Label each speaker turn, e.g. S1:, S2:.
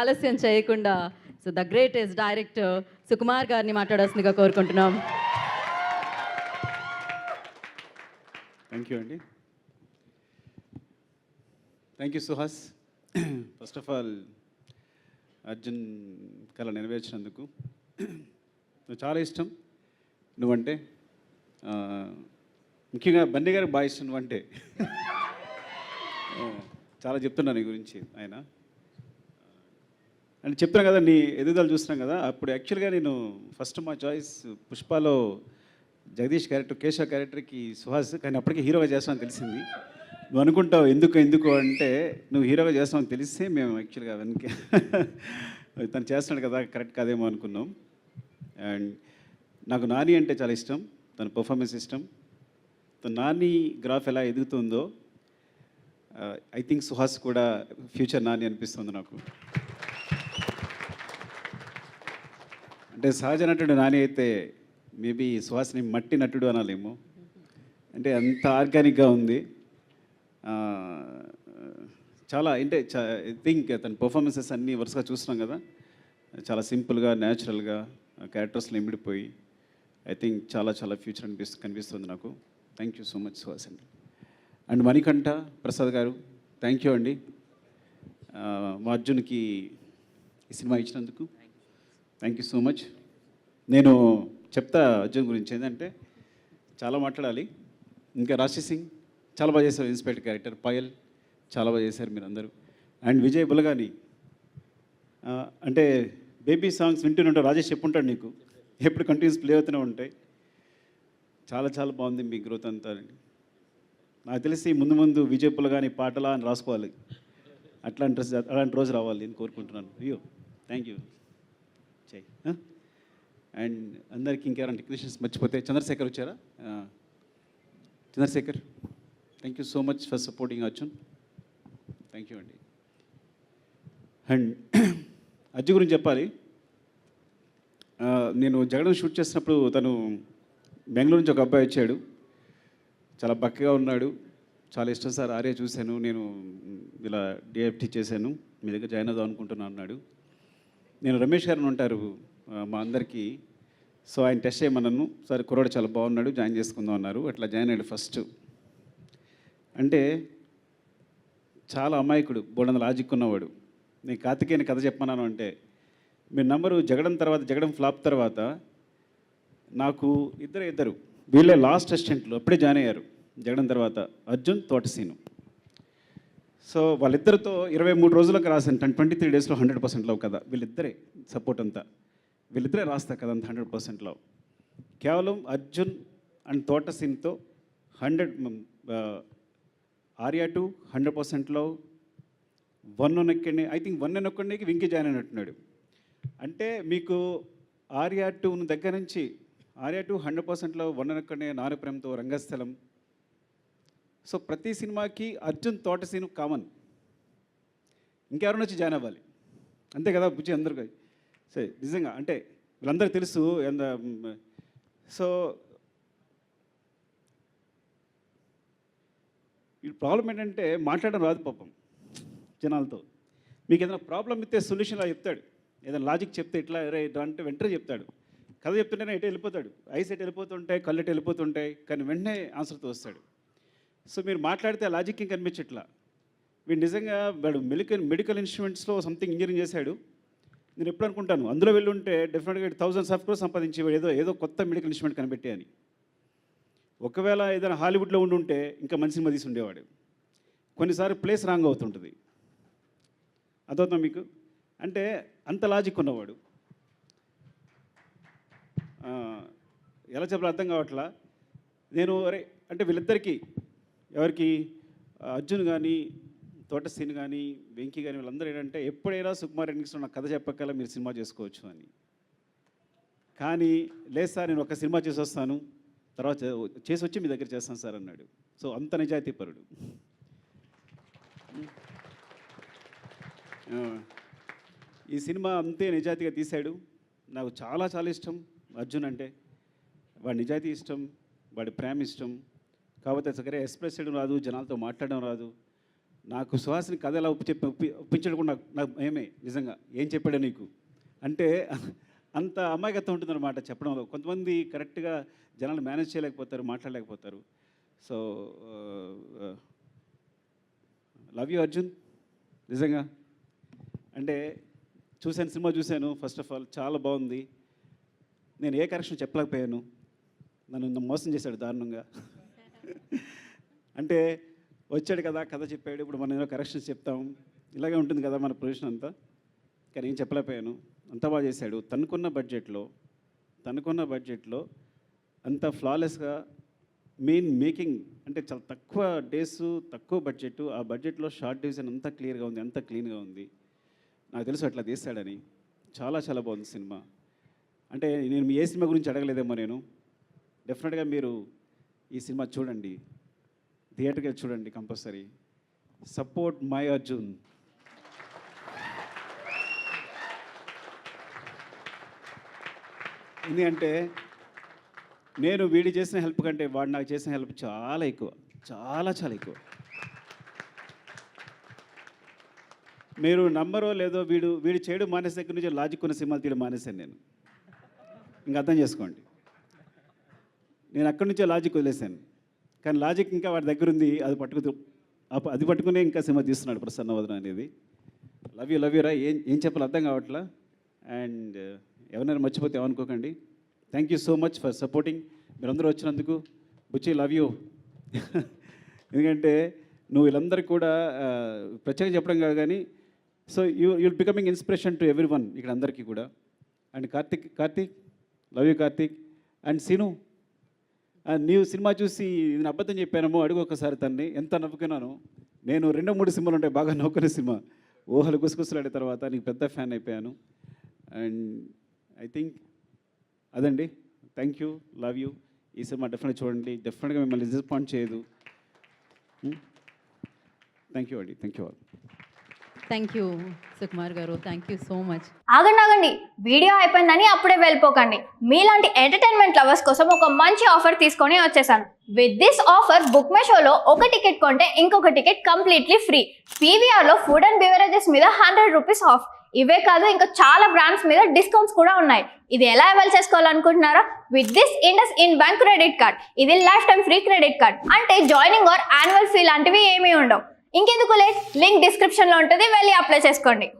S1: ఆలస్యం చేయకుండా so the greatest director Sukumar గారిని మాట్లాడాల్సిందిగా కోరుకుంటున్నాం.
S2: థ్యాంక్ యూ అండి. Thank you Suhas. First of all Arjun కళ నెరవేర్చినందుకు నువ్వు చాలా ఇష్టం. నువ్వంటే ముఖ్యంగా బన్నీ గారికి బాగా ఇష్టం. నువ్వంటే చాలా చెప్తున్నా నీ గురించి ఆయన. అని చెప్తున్నాను కదా, నీ ఎదుగుదల చూస్తున్నాం కదా. అప్పుడు యాక్చువల్గా నేను ఫస్ట్ మా చాయిస్ పుష్పలో జగదీష్ క్యారెక్టర్, కేశవ క్యారెక్టర్కి సుహాస్, కానీ అప్పటికే హీరోగా చేస్తామని తెలిసింది. నువ్వు అనుకుంటావు ఎందుకు అంటే నువ్వు హీరోగా చేస్తామని తెలిస్తే మేము యాక్చువల్గా వెనక తను చేస్తున్నాడు కదా కరెక్ట్ కాదేమో అనుకున్నాం. అండ్ నాకు నాని అంటే చాలా ఇష్టం, తన పర్ఫార్మెన్స్ ఇష్టం. తన నాని గ్రాఫ్ ఎలా ఎదుగుతుందో ఐ థింక్ సుహాస్ కూడా ఫ్యూచర్ నాని అనిపిస్తుంది నాకు. అంటే సహజ నటుడు నాని అయితే మేబీ సుహాస్ని మట్టి నటుడు అనాలేమో. అంటే అంత ఆర్గానిక్గా ఉంది. చాలా అంటే ఐ థింక్ తన పర్ఫార్మెన్సెస్ అన్నీ వరుసగా చూస్తున్నాం కదా, చాలా సింపుల్గా న్యాచురల్గా క్యారెక్టర్స్లో ఇమిడిపోయి ఐ థింక్ చాలా ఫ్యూచర్ కనిపిస్తుంది నాకు. Thank you so much Suhas అండి. అండ్ మణికంఠ ప్రసాద్ గారు థ్యాంక్ యూ అండి, మా అర్జున్కి ఈ సినిమా ఇచ్చినందుకు థ్యాంక్ యూ సో మచ్. నేను చెప్తా అర్జున్ గురించి ఏంటంటే చాలా మాట్లాడాలి. ఇంకా రాశి సింగ్ చాలా బాగా చేశారు, ఇన్స్పెక్టర్ క్యారెక్టర్. పాయల్ చాలా బాగా చేశారు మీరు అందరూ. అండ్ విజయ్ బులగాని అంటే బేబీ సాంగ్స్ వింటూనే రాజేష్ చెప్పుంటాడు నీకు, ఎప్పుడు కంటిన్యూస్ ప్లే అవుతూనే ఉంటాయి. చాలా బాగుంది మీ గ్రోత్ అంతా. నాకు తెలిసి ముందు విజయ్ బులగాని పాటలా అని రాసుకోవాలి. అలాంటి రోజు రావాలి నేను కోరుకుంటున్నాను. అయ్యో థ్యాంక్ యూ చెయ్. అండ్ అందరికీ ఇంకెవరైనా టెక్నీషియన్స్ మర్చిపోతే చంద్రశేఖర్ వచ్చారా? Chandrashekar thank you so much for supporting Arjun. Thank you అండి. అండ్ అర్జున్ గురించి చెప్పాలి. నేను జగడం షూట్ చేసినప్పుడు తను బెంగళూరు నుంచి ఒక అబ్బాయి వచ్చాడు, చాలా బక్కగా ఉన్నాడు. చాలా ఇష్టం సార్ ఆర్య చూశాను, నేను ఇలా డిఎఫ్టీ చేశాను, మీ దగ్గర జాయిన్ అవుదాం అనుకుంటున్నాను అన్నాడు. నేను రమేష్ గారిని ఉంటారు మా అందరికీ, సో ఆయన టెస్ట్ చేయమన్నాను. సరే కుర్రాడు చాలా బాగున్నాడు, జాయిన్ చేసుకుందాం అన్నారు. అట్లా జాయిన్ అయ్యాడు ఫస్ట్. అంటే చాలా అమాయకుడు, బోడంత లాజిక్ ఉన్నవాడు. నేను కార్తికేయని కథ చెప్పమన్నాను అంటే మీరు నంబరు జగడం ఫ్లాప్ తర్వాత నాకు ఇద్దరు వీళ్ళే లాస్ట్ అసిస్టెంట్లు అప్పుడే జాయిన్ అయ్యారు జగడం తర్వాత, అర్జున్ తోటసీను. సో వాళ్ళిద్దరితో 23 రోజులకు రాశాను. 23 డేస్లో 100% లవ్ కదా. వీళ్ళిద్దరే సపోర్ట్ అంతా, వీళ్ళిద్దరే రాస్తారు కదా అంత 100% లవ్. కేవలం అర్జున్ అండ్ తోటసీన్తో 100 ఆర్యా 2 100% లవ్. 1 ఒక్కడిని ఐ థింక్ 1 ఒక్కడికి వెంకీ జాయిన్ అయినట్టున్నాడు. అంటే మీకు ఆర్యా 2 దగ్గర నుంచి ఆర్యా 2 100% లవ్, 1 ఒక్కడిని నారు ప్రేమతో, రంగస్థలం. సో ప్రతి సినిమాకి అర్జున్ తోటసీను కామన్, ఇంకెవరైనా వచ్చి జాయిన్ అవ్వాలి అంతే కదా బుజ్జి అందరికీ. సరే నిజంగా అంటే వీళ్ళందరికీ తెలుసు. సో ఈ ప్రాబ్లం ఏంటంటే మాట్లాడడం రాదు పాపం జనాలతో. మీకు ఏదైనా ప్రాబ్లం ఇస్తే సొల్యూషన్ అలా చెప్తాడు, ఏదైనా లాజిక్ చెప్తే ఇట్లా అంటే వెంటనే చెప్తాడు. కథ చెప్తుంటేనే ఎటు వెళ్ళిపోతాడు, ఐస్ ఎటు వెళ్ళిపోతుంటాయి, కళ్ళు ఎటు వెళ్ళిపోతుంటాయి, కానీ వెంటనే ఆన్సర్తో వస్తాడు. సో మీరు మాట్లాడితే ఆ లాజిక్ ఏం కనిపించట్లా. వీడు నిజంగా వాడు మెడికల్ ఇన్స్ట్రుమెంట్స్లో సంథింగ్ ఇంజనీరింగ్ చేశాడు. నేను ఎప్పుడు అనుకుంటాను అందులో వెళ్ళుంటే డెఫినెట్గా 1000 ఆఫ్ క్రోర్స్ సంపాదించి ఏదో కొత్త మెడికల్ ఇన్స్ట్రుమెంట్ కనిపెట్టే అని. ఒకవేళ ఏదైనా హాలీవుడ్లో ఉండుంటే ఇంకా మంచి సినిమా తీసి ఉండేవాడు. కొన్నిసార్లు ప్లేస్ రాంగ్ అవుతుంటుంది, అదవుతాం మీకు. అంటే అంత లాజిక్ ఉన్నవాడు. ఎలా చెప్పాలో అర్థం కావట్లా. నేను అంటే వీళ్ళిద్దరికీ ఎవరికి అర్జున్ కానీ తోటసీన్ కానీ వెంకీ కానీ వీళ్ళందరూ ఏంటంటే ఎప్పుడైనా సుకుమార్ ఎన్నికలో నాకు కథ చెప్పక్కల మీరు సినిమా చేసుకోవచ్చు అని. కానీ లేదు సార్ నేను ఒక సినిమా చేసి వస్తాను, తర్వాత చేసి వచ్చి మీ దగ్గర చేస్తాను సార్ అన్నాడు. సో అంత నిజాయితీ పరుడు. ఈ సినిమా అంతే నిజాయితీగా తీశాడు. నాకు చాలా ఇష్టం అర్జున్ అంటే. వాడి నిజాయితీ ఇష్టం, వాడి ప్రేమ ఇష్టం. కాకపోతే సరే ఎక్స్ప్రెస్ చేయడం రాదు, జనాలతో మాట్లాడడం రాదు. నాకు సుహాసిని కథ ఎలా ఒప్పించడం కూడా నాకు ఏమే నిజంగా ఏం చెప్పాడే నీకు అంటే అంత అమాయకత్వం ఉంటుందన్నమాట చెప్పడంలో. కొంతమంది కరెక్ట్గా జనాలు మేనేజ్ చేయలేకపోతారు, మాట్లాడలేకపోతారు. So love you Arjun. నిజంగా అంటే సినిమా చూశాను. ఫస్ట్ ఆఫ్ ఆల్ చాలా బాగుంది. నేను ఏ కరెక్షన్ చెప్పలేకపోయాను, నన్ను మోసం చేశాడు దారుణంగా. అంటే వచ్చాడు కదా, కథ చెప్పాడు, ఇప్పుడు మనం ఏదో కరెక్షన్స్ చెప్తాం, ఇలాగే ఉంటుంది కదా మన ప్రొఫెషన్ అంతా. కానీ ఏం చెప్పలేకపోయాను, అంత బాగా చేశాడు. తనకున్న బడ్జెట్లో అంత ఫ్లాలెస్గా మేకింగ్ అంటే చాలా తక్కువ డేస్, తక్కువ బడ్జెట్. ఆ బడ్జెట్లో షార్ట్ డివిజన్ అంతా క్లియర్గా ఉంది, అంత క్లీన్గా ఉంది. నాకు తెలుసు అట్లా తీస్తాడని. చాలా చాలా బాగుంది సినిమా. అంటే నేను ఏ సినిమా గురించి అడగలేదేమో నేను. డెఫినెట్గా మీరు ఈ సినిమా చూడండి, థియేటర్కి వెళ్ళి చూడండి కంపల్సరీ. Support my Arjun. ఎందుకంటే నేను వీడి చేసిన హెల్ప్ కంటే వాడు నాకు చేసిన హెల్ప్ చాలా ఎక్కువ, చాలా చాలా ఎక్కువ. మీరు నమ్మరో లేదో, వీడు చేయడం మానేసే దగ్గర నుంచి లాజిక్ ఉన్న సినిమాలు తీయడం మానేశాను నేను. ఇంకా అర్థం చేసుకోండి. నేను అక్కడి నుంచే లాజిక్ వదిలేశాను. కానీ లాజిక్ ఇంకా వాడి దగ్గర ఉంది, అది పట్టుకునే ఇంకా సినిమా తీస్తున్నాడు ప్రసన్నవదన అనేది. లవ్ యూ రా. ఏం చెప్పాలి అర్థం కావట్లా. అండ్ ఎవరైనా మర్చిపోతే ఏమనుకోకండి. Thank you so much for supporting. మీరందరూ వచ్చినందుకు. Buchi love you. ఎందుకంటే నువ్వు వీళ్ళందరికీ కూడా ప్రత్యేకంగా చెప్పడం కాదు కానీ, so you'll becoming inspiration to everyone ఇక్కడ అందరికీ కూడా. And Karthik love you Karthik. And Seenu, నీవు సినిమా చూసి నేను అబద్ధం చెప్పానేమో అడుగు ఒకసారి తన్ని. ఎంత నవ్వుకున్నాను నేను. 2-3 సినిమాలు ఉంటాయి బాగా నవ్వుకునే సినిమా. ఊహలు గుసగుసలాడే తర్వాత నీకు పెద్ద ఫ్యాన్ అయిపోయాను. అండ్ ఐ థింక్ అదండి. Thank you, love you. ఈ సినిమా డెఫినెట్గా చూడండి, డెఫినెట్గా మిమ్మల్ని డిసప్పాయింట్ చేయదు. థ్యాంక్ యూ అండి. Thank you all.
S1: Thank you Sukumar గారు, థ్యాంక్ యూ సో మచ్.
S3: ఆగండి, వీడియో అయిపోయిందని అప్పుడే వెళ్ళిపోకండి. మీలాంటి ఎంటర్టైన్మెంట్ లవర్స్ కోసం ఒక మంచి ఆఫర్ తీసుకొని వచ్చేసాను. With this offer book my షోలో ఒక టికెట్ కొంటే ఇంకొక టికెట్ కంప్లీట్లీ ఫ్రీ. పీవీఆర్లో ఫుడ్ అండ్ బెవరేజెస్ మీద 100 రూపీస్ ఆఫ్. ఇవే కాదు, ఇంకా చాలా బ్రాండ్స్ మీద డిస్కౌంట్స్ కూడా ఉన్నాయి. ఇది ఎలా అవైల్ చేసుకోవాలనుకుంటున్నారా? With this IndusInd bank credit card. ఇది lifetime free credit card. అంటే జాయినింగ్ ఆర్ యాన్యువల్ ఫీ లాంటివి ఏమీ ఉండవు. ఇంకెందుకు లేట్, లింక్ డిస్క్రిప్షన్లో ఉంటుంది, వెళ్ళి అప్లై చేసుకోండి.